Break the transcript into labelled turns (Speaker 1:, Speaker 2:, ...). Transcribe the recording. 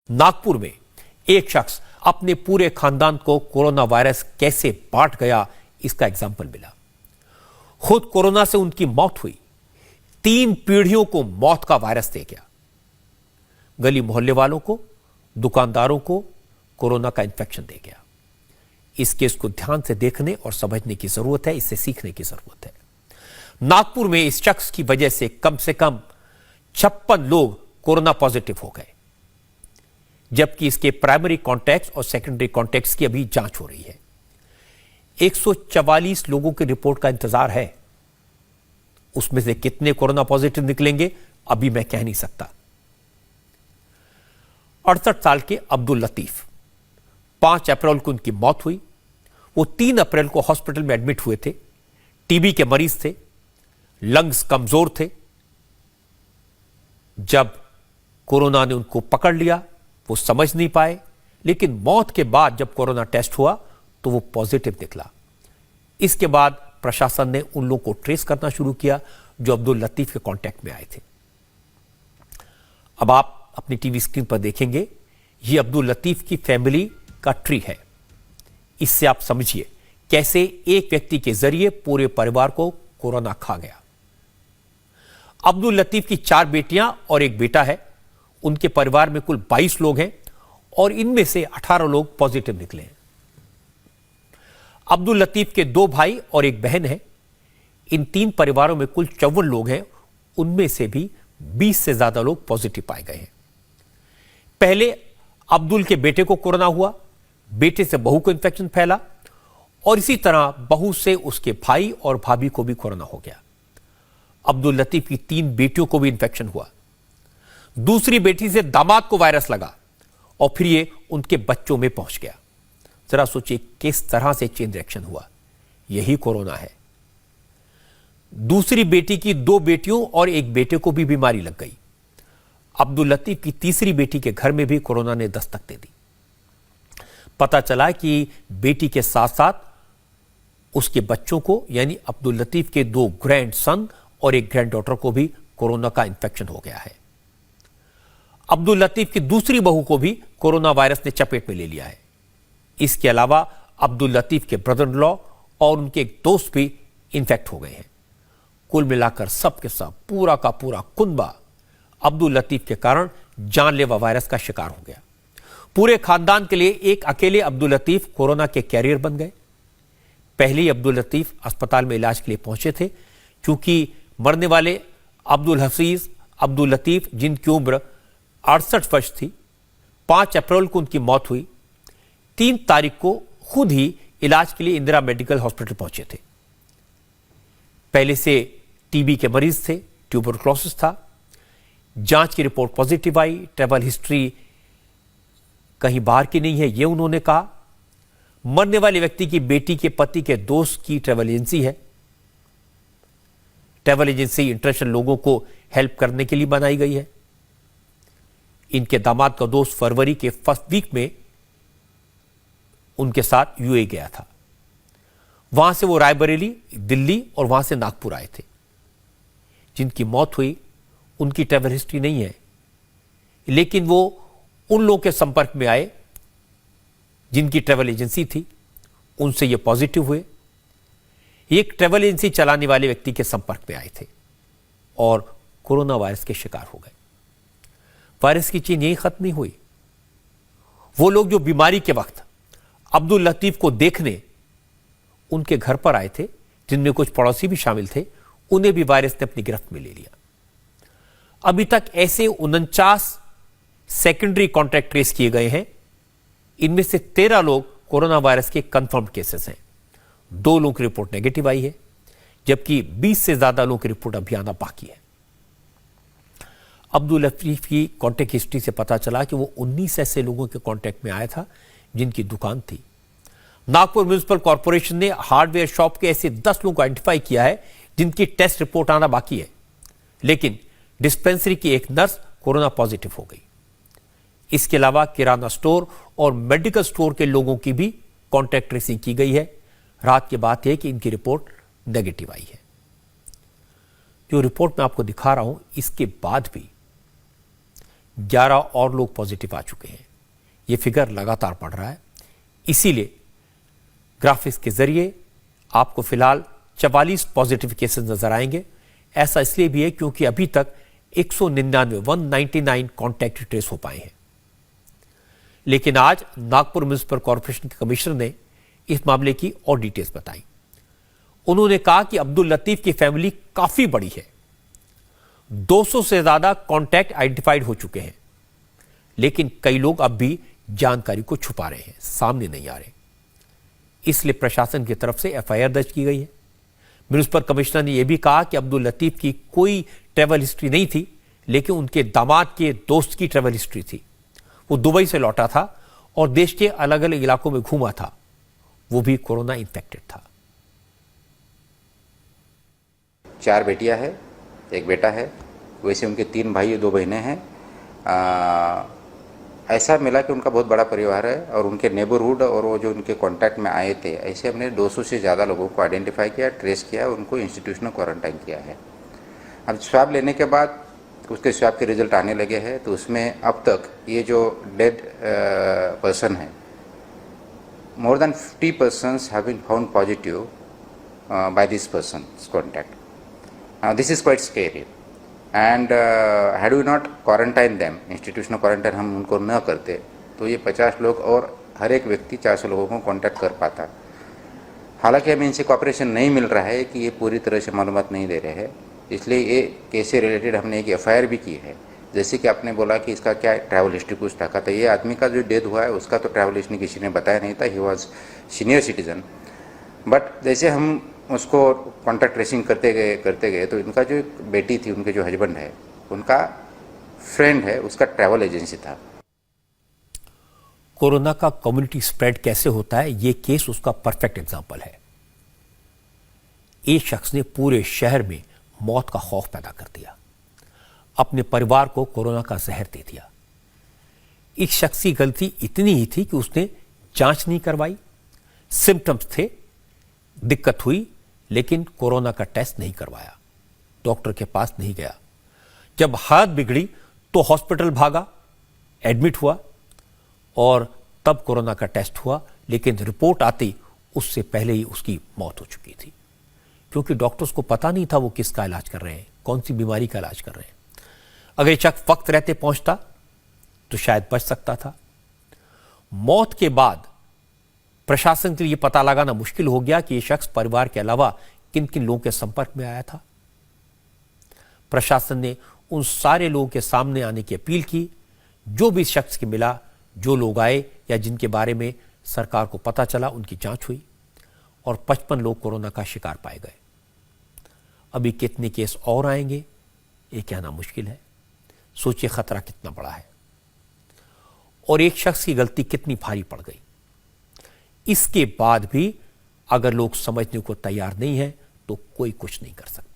Speaker 1: नागपुर में एक शख्स अपने पूरे खानदान को कोरोना वायरस कैसे बांट गया, इसका एग्जाम्पल मिला। खुद कोरोना से उनकी मौत हुई, 3 पीढ़ियों को मौत का वायरस दे गया। गली मोहल्ले वालों को, दुकानदारों को कोरोना का इंफेक्शन दे गया। इस केस को ध्यान से देखने और समझने की जरूरत है, इससे सीखने की जरूरत है। नागपुर में इस शख्स की वजह से कम 56 लोग कोरोना पॉजिटिव हो गए, जबकि इसके प्राइमरी कॉन्टैक्ट्स और सेकेंडरी कॉन्टैक्ट्स की अभी जांच हो रही है। 144 लोगों की रिपोर्ट का इंतजार है। उसमें से कितने कोरोना पॉजिटिव निकलेंगे अभी मैं कह नहीं सकता। 68 साल के अब्दुल लतीफ, 5 अप्रैल को उनकी मौत हुई। वो 3 अप्रैल को हॉस्पिटल में एडमिट हुए थे। टीबी के मरीज थे, लंग्स कमजोर थे। जब कोरोना ने उनको पकड़ लिया वो समझ नहीं पाए, लेकिन मौत के बाद जब कोरोना टेस्ट हुआ तो वो पॉजिटिव निकला। इसके बाद प्रशासन ने उन लोगों को ट्रेस करना शुरू किया जो अब्दुल लतीफ के कांटेक्ट में आए थे। अब आप अपनी टीवी स्क्रीन पर देखेंगे, ये अब्दुल लतीफ की फैमिली का ट्री है। इससे आप समझिए कैसे एक व्यक्ति के जरिए पूरे परिवार को कोरोना खा गया। अब्दुल लतीफ की 4 बेटियां और 1 बेटा है। उनके परिवार में कुल 22 लोग हैं और इनमें से 18 लोग पॉजिटिव निकले हैं। अब्दुल लतीफ के 2 भाई और 1 बहन है। इन 3 परिवारों में कुल 54 लोग हैं। उनमें से भी 20 से ज्यादा लोग पॉजिटिव पाए गए हैं। पहले अब्दुल के बेटे को कोरोना हुआ, बेटे से बहू को इंफेक्शन फैला और इसी तरह बहू से उसके भाई और भाभी को भी कोरोना हो गया। अब्दुल लतीफ की 3 बेटियों को भी इंफेक्शन हुआ। दूसरी बेटी से दामाद को वायरस लगा और फिर ये उनके बच्चों में पहुंच गया। जरा सोचिए किस तरह से चेन रिएक्शन हुआ। यही कोरोना है। दूसरी बेटी की 2 बेटियों और 1 बेटे को भी बीमारी लग गई। अब्दुल लतीफ की तीसरी बेटी के घर में भी कोरोना ने दस्तक दे दी। पता चला कि बेटी के साथ साथ उसके बच्चों को यानी अब्दुल लतीफ के 2 ग्रैंडसन और 1 ग्रैंड डॉटर को भी कोरोना का इंफेक्शन हो गया है। अब्दुल लतीफ की दूसरी बहू को भी कोरोना वायरस ने चपेट में ले लिया है। इसके अलावा अब्दुल लतीफ के ब्रदर इन लॉ और उनके एक दोस्त भी इंफेक्ट हो गए हैं। कुल मिलाकर सब के सब पूरा का पूरा कुनबा अब्दुल लतीफ के कारण जानलेवा वायरस का शिकार हो गया। पूरे खानदान के लिए एक अकेले अब्दुल लतीफ कोरोना के कैरियर बन गए। पहले ही अब्दुल लतीफ अस्पताल में इलाज के लिए पहुंचे थे, क्योंकि मरने वाले अब्दुल हफीज अब्दुल लतीफ, जिनकी उम्र 68 वर्ष थी, 5 अप्रैल को उनकी मौत हुई। 3 तारीख को खुद ही इलाज के लिए इंदिरा मेडिकल हॉस्पिटल पहुंचे थे। पहले से टीबी के मरीज थे, ट्यूबरक्लोसिस था। जांच की रिपोर्ट पॉजिटिव आई। ट्रैवल हिस्ट्री कहीं बाहर की नहीं है, यह उन्होंने कहा। मरने वाले व्यक्ति की बेटी के पति के दोस्त की ट्रैवल एजेंसी है। ट्रैवल एजेंसी इंटरनेशनल लोगों को हेल्प करने के लिए बनाई गई है। इनके दामाद का दोस्त फरवरी के फर्स्ट वीक में उनके साथ यूए गया था। वहां से वो रायबरेली, दिल्ली और वहां से नागपुर आए थे। जिनकी मौत हुई उनकी ट्रैवल हिस्ट्री नहीं है, लेकिन वो उन लोगों के संपर्क में आए जिनकी ट्रैवल एजेंसी थी, उनसे ये पॉजिटिव हुए। एक ट्रैवल एजेंसी चलाने वाले व्यक्ति के संपर्क में आए थे और कोरोना वायरस के शिकार हो गए। वायरस की चेन यही खत्म नहीं हुई। वो लोग जो बीमारी के वक्त अब्दुल लतीफ को देखने उनके घर पर आए थे, जिनमें कुछ पड़ोसी भी शामिल थे, उन्हें भी वायरस ने अपनी गिरफ्त में ले लिया। अभी तक ऐसे 49 सेकेंडरी कॉन्टैक्ट ट्रेस किए गए हैं। इनमें से 13 लोग कोरोना वायरस के कंफर्म्ड केसेस हैं। 2 लोगों की रिपोर्ट नेगेटिव आई है, जबकि 20 से ज्यादा लोगों की रिपोर्ट अभी आना बाकी है। अब्दुल लतीफ की कॉन्टैक्ट हिस्ट्री से पता चला कि वो 19 ऐसे लोगों के कॉन्टैक्ट में आया था जिनकी दुकान थी। नागपुर म्युनिसिपल कॉर्पोरेशन ने हार्डवेयर शॉप के ऐसे 10 लोगों को आइडेंटिफाई किया है जिनकी टेस्ट रिपोर्ट आना बाकी है, लेकिन डिस्पेंसरी की एक नर्स कोरोना पॉजिटिव हो गई। इसके अलावा किराना स्टोर और मेडिकल स्टोर के लोगों की भी कॉन्टैक्ट ट्रेसिंग की गई है। रात की बात यह कि इनकी रिपोर्ट नेगेटिव आई है। जो रिपोर्ट मैं आपको दिखा रहा हूं, इसके बाद भी 11 और लोग पॉजिटिव आ चुके हैं। यह फिगर लगातार बढ़ रहा है। इसीलिए ग्राफिक्स के जरिए आपको फिलहाल 44 पॉजिटिव केसेस नजर आएंगे। ऐसा इसलिए भी है क्योंकि अभी तक 199 कॉन्टैक्ट ट्रेस हो पाए हैं। लेकिन आज नागपुर म्युनिसिपल कॉर्पोरेशन के कमिश्नर ने इस मामले की और डिटेल्स बताई। उन्होंने कहा कि अब्दुल लतीफ की फैमिली काफी बड़ी है, 200 से ज्यादा कॉन्टैक्ट आइडेंटिफाइड हो चुके हैं, लेकिन कई लोग अब भी जानकारी को छुपा रहे हैं, सामने नहीं आ रहे। इसलिए प्रशासन की तरफ से एफआईआर दर्ज की गई है। म्युनिसिपल कमिश्नर ने यह भी कहा कि अब्दुल लतीफ की कोई ट्रैवल हिस्ट्री नहीं थी, लेकिन उनके दामाद के दोस्त की ट्रैवल हिस्ट्री थी। वो दुबई से लौटा था और देश के अलग अलग इलाकों में घूमा था। वो भी कोरोना इन्फेक्टेड था।
Speaker 2: 4 बेटियां हैं, 1 बेटा है। वैसे उनके 3 भाई और 2 बहनें हैं। ऐसा मिला कि उनका बहुत बड़ा परिवार है और उनके नेबरहुड और वो जो उनके कांटेक्ट में आए थे, ऐसे हमने 200 से ज़्यादा लोगों को आइडेंटिफाई किया, ट्रेस किया, उनको इंस्टीट्यूशनल क्वारंटाइन किया है। अब स्वैब लेने के बाद उसके स्वैब के रिजल्ट आने लगे हैं, तो उसमें अब तक ये जो डेड पर्सन है, more than 50 persons have been found positive by this person's contact. Now this is quite scary. And had we not quarantine them, institutional quarantine हम उनको न करते, तो ये 50 लोग और हर एक व्यक्ति 400 लोगों को कांटेक्ट कर पाता। हालांकि हमें इनसे कॉपरेशन नहीं मिल रहा है कि ये पूरी तरह से मालूमात नहीं दे रहे हैं, इसलिए ये केस से रिलेटेड हमने एक एफआईआर भी की है। जैसे कि आपने बोला कि इसका क्या ट्रैवल हिस्ट्री कुछ था, तो ये आदमी का जो डेथ हुआ है उसका तो ट्रैवल हिस्ट्री किसी ने बताया नहीं था। He was senior citizen, but जैसे हम उसको कॉन्टैक्ट ट्रेसिंग करते गए तो इनका जो बेटी थी, उनके जो हस्बैंड है, उनका फ्रेंड है, उसका ट्रैवल एजेंसी था।
Speaker 1: कोरोना का कम्युनिटी स्प्रेड कैसे होता है, यह केस उसका परफेक्ट एग्जाम्पल है। एक शख्स ने पूरे शहर में मौत का खौफ पैदा कर दिया, अपने परिवार को कोरोना का जहर दे दिया। इस शख्स की गलती इतनी ही थी कि उसने जांच नहीं करवाई। सिम्टम्स थे, दिक्कत हुई, लेकिन कोरोना का टेस्ट नहीं करवाया, डॉक्टर के पास नहीं गया। जब हालत बिगड़ी तो हॉस्पिटल भागा, एडमिट हुआ और तब कोरोना का टेस्ट हुआ, लेकिन रिपोर्ट आती उससे पहले ही उसकी मौत हो चुकी थी, क्योंकि डॉक्टर्स को पता नहीं था वो किसका इलाज कर रहे हैं, कौन सी बीमारी का इलाज कर रहे हैं। अगर ये शख्स वक्त रहते पहुंचता तो शायद बच सकता था। मौत के बाद प्रशासन के लिए पता लगाना मुश्किल हो गया कि यह शख्स परिवार के अलावा किन किन लोगों के संपर्क में आया था। प्रशासन ने उन सारे लोगों के सामने आने की अपील की जो भी शख्स के मिला, जो लोग आए या जिनके बारे में सरकार को पता चला, उनकी जांच हुई और 55 लोग कोरोना का शिकार पाए गए। अभी कितने केस और आएंगे ये कहना मुश्किल है। सोचिए खतरा कितना बड़ा है और एक शख्स की गलती कितनी भारी पड़ गई। इसके बाद भी अगर लोग समझने को तैयार नहीं है तो कोई कुछ नहीं कर सकता।